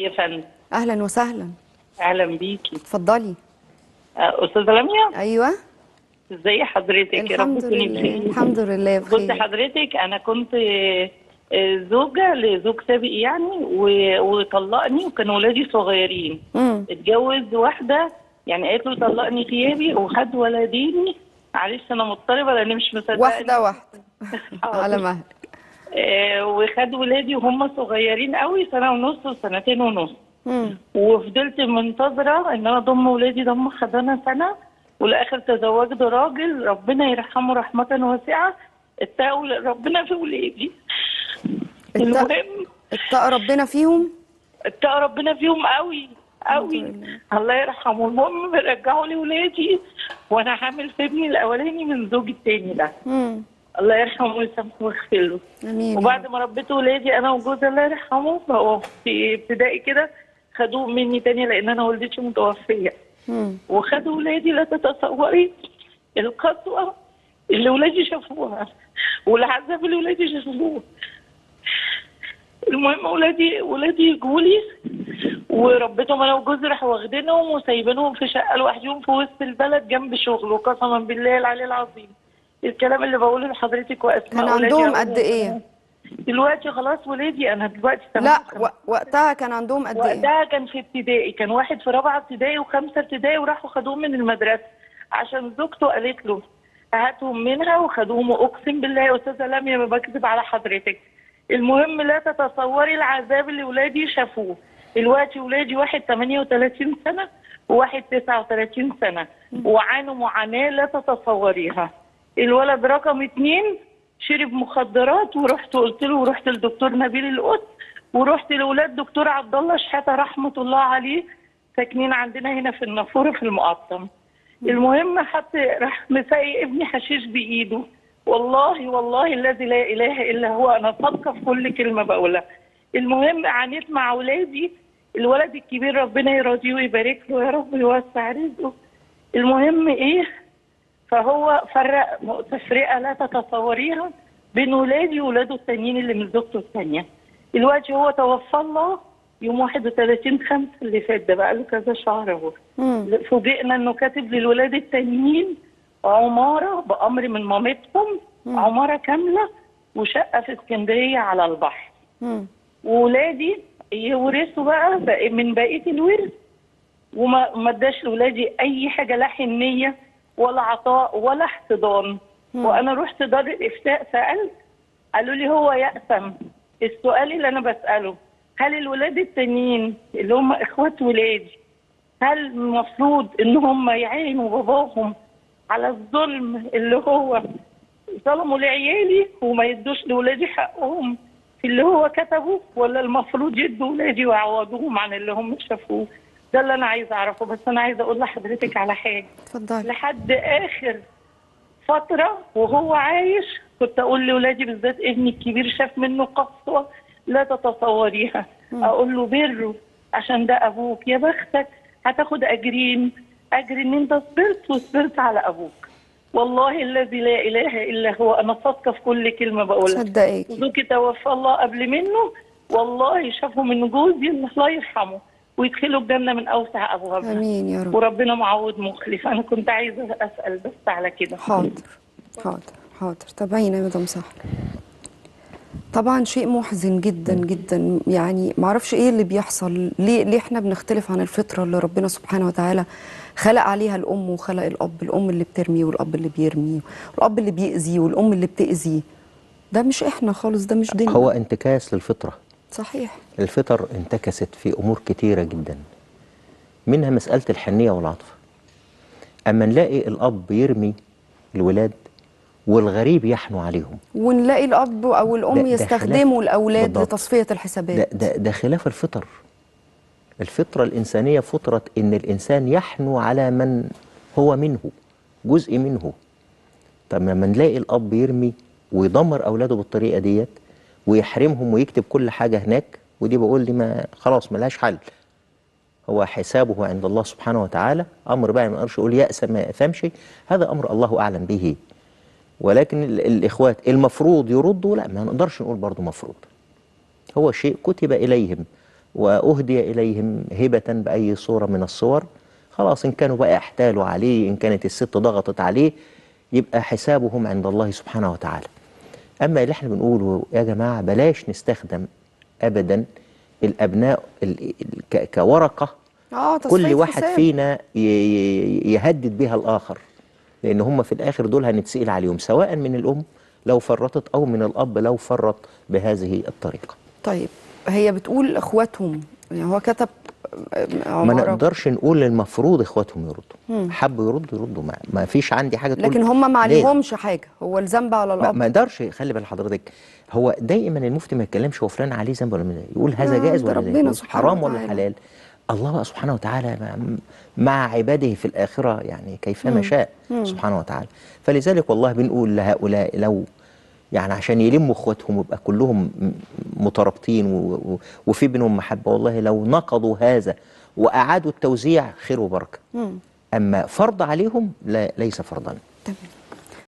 يا فندم. اهلا وسهلا. اهلا بيكي. اتفضلي. استاذه لميا، ايوه. ازي حضرتك؟ يا رب الحمد تكوني لله، بخير. الحمد لله بصي بخير. حضرتك، انا كنت زوجه لزوج سابق يعني، وطلقني وكان ولادي صغيرين. امم. اتجوز واحده يعني قالت له طلقني ثيابي وخد ولديني. معلش انا مضطربه لاني مش واحده مصدقه. واحده. على حاضر. مهلك. وخد ولادي وهم صغيرين قوي، سنه ونص وسنتين ونص. امم. وفضلت منتظرة ان انا اضم ولادي ضم حضانة سنة، والاخر تزوجت راجل ربنا يرحمه رحمة واسعة. اتقوا ربنا في ولادي. المهم اتقى ربنا فيهم. اتقوا ربنا فيهم قوي الحمد قوي. لله. الله يرحمه. المهم بيرجعوا لي ولادي وانا حامل في ابني الاولاني من زوجي التاني ده. امم. الله يرحمه ويسامحه ويغفر له. امين. وبعد ما ربيت ولادي انا وجوزي الله يرحمه، فهو في ابتدائي كده خدوه مني تاني لان انا والدتي متوفيه. امم. وخدوا ولادي. لا تتصوري القسوه اللي ولادي شافوها والعذاب اللي ولادي شافوه. المهم ولادي جولي وربيتهم انا وجوزي، راحوا واخدينهم وسايبينهم في شقه لوحدهم في وسط البلد جنب شغله. قسما بالله العلي العظيم الكلام اللي بقوله لحضرتك واسماء كان ولادي عندهم قد ايه؟ دلوقتي خلاص ولادي انا دلوقتي لا، 58. وقتها كان عندهم قد ايه؟ وقتها كان في ابتدائي، كان واحد في رابعه ابتدائي وخمسه ابتدائي، وراحوا خدوهم من المدرسه عشان زوجته قالت له هاتهم منها، وخدوهم. واقسم بالله يا استاذه لميا ما بكذب على حضرتك. المهم لا تتصوري العذاب اللي ولادي شافوه. دلوقتي ولادي واحد 38 سنه وواحد 39 سنه، وعانوا معاناه لا تتصوريها. الولد رقم 2 شرب مخدرات، ورحت قلت له، ورحت للدكتور نبيل القدس، ورحت لاولاد دكتور عبد الله شحاته رحمه الله عليه، ساكنين عندنا هنا في النافوره في المقطم. المهم حتى راح مسايق ابني حشيش بايده. والله والله الذي لا اله الا هو انا صادقه في كل كلمه بقولها. المهم عانيت مع اولادي. الولد الكبير ربنا يرضيه ويبارك له يا رب ويوسع رزقه. المهم ايه، فهو فرق تفرقه لا تتصوريها بين ولادي وولاده التانيين اللي من زوجته الثانيه. دلوقتي هو توفى الله يوم 31/5 اللي فات، ده بقى له كذا شهر اهو. فوجئنا انه كاتب للولاد التانيين عماره بامر من مامتهم، عماره كامله وشقه في اسكندريه على البحر. وولادي يورثوا بقى من بقيه الورث، وما اداش لولادي اي حاجه، لا حنيه ولا عطاء ولا احتضان. وانا رحت دار الافتاء سالت، قالوا لي هو يأثم. السؤال اللي انا بساله، هل الولاد التانيين اللي هم اخوات ولادي هل المفروض ان هم يعينوا باباهم على الظلم اللي هو ظلموا لعيالي وما يدوش لولادي حقهم في اللي هو كتبه، ولا المفروض يدوا ولادي ويعوضوهم عن اللي هم شافوه؟ ده اللي انا عايزه اعرفه. بس انا عايزه اقول لحضرتك على حاجه. اتفضلي. لحد اخر فتره وهو عايش كنت اقول لاولادي، بالذات ابني الكبير شاف منه قسوه لا تتصوريها، اقول له بره عشان ده ابوك، يا بختك هتاخد اجرين، اجر ان انت صبرت وصبرت على ابوك. والله الذي لا اله الا هو انا صادقه في كل كلمه بقولها. صدقيكي. زوجي توفى الله قبل منه، والله شافه من جوزي الله يرحمه ويدخلوا الجنه من اوسع ابوابها. امين يا رب. وربنا معوض مخلف. انا كنت عايزه اسال بس على كده. حاضر حاضر حاضر. تابعينا يا مدام سحر. طبعا شيء محزن جدا جدا، يعني معرفش ايه اللي بيحصل، ليه احنا بنختلف عن الفطره اللي ربنا سبحانه وتعالى خلق عليها الام وخلق الاب، الام اللي بترمي والاب اللي بيرمي، والاب اللي بيأذي والام اللي بتأذي. ده مش احنا خالص، ده مش ديننا. هو انتكاس للفطره. صحيح. الفطر انتكست في امور كتيره جدا، منها مساله الحنيه والعطف. اما نلاقي الاب يرمي الولاد والغريب يحنو عليهم، ونلاقي الاب او الام يستخدموا الاولاد بالضبط. لتصفيه الحسابات. ده خلاف الفطر. الفطره الانسانيه فطره ان الانسان يحنو على من هو منه، جزء منه. طب لما نلاقي الاب يرمي ويدمر اولاده بالطريقه ديت ويحرمهم ويكتب كل حاجه هناك، ودي بقول لي ما خلاص ملهاش حل، هو حسابه عند الله سبحانه وتعالى. امر بقى ما اقدرش اقول يأس ما يأثمش، هذا امر الله اعلم به. ولكن الاخوات المفروض يردوا، لا ما نقدرش نقول برضه مفروض، هو شيء كتب اليهم وأهدي إليهم هبة بأي صورة من الصور، خلاص إن كانوا بقى احتالوا عليه، إن كانت الست ضغطت عليه، يبقى حسابهم عند الله سبحانه وتعالى. أما اللي احنا بنقوله يا جماعة بلاش نستخدم أبدا الأبناء كورقة كل تصفية واحد حساب. فينا يهدد بها الآخر، لأن هم في الآخر دول هنتسئل عليهم، سواء من الأم لو فرطت أو من الأب لو فرط بهذه الطريقة. طيب هي بتقول اخواتهم، يعني هو كتب ما نقدرش نقول المفروض اخواتهم يردوا، حبوا يردوا ما فيش عندي حاجه تقول، لكن هم ما عليهمش حاجه، هو الذنب على الاب. ما يقدرش. خلي بال حضرتك، هو دايما المفتي ما يتكلمش هو فلان عليه ذنب ولا لا، يقول هذا جائز ولا لا، يقول حرام ولا حلال. الله بقى سبحانه وتعالى مع عباده في الآخرة يعني كيفما شاء سبحانه وتعالى. فلذلك والله بنقول لهؤلاء لو يعني عشان يلموا اخواتهم ويبقى كلهم مترابطين وفي بينهم محبة، والله لو نقضوا هذا وأعادوا التوزيع خير وبركة. أما فرض عليهم لا، ليس فرضا. تمام.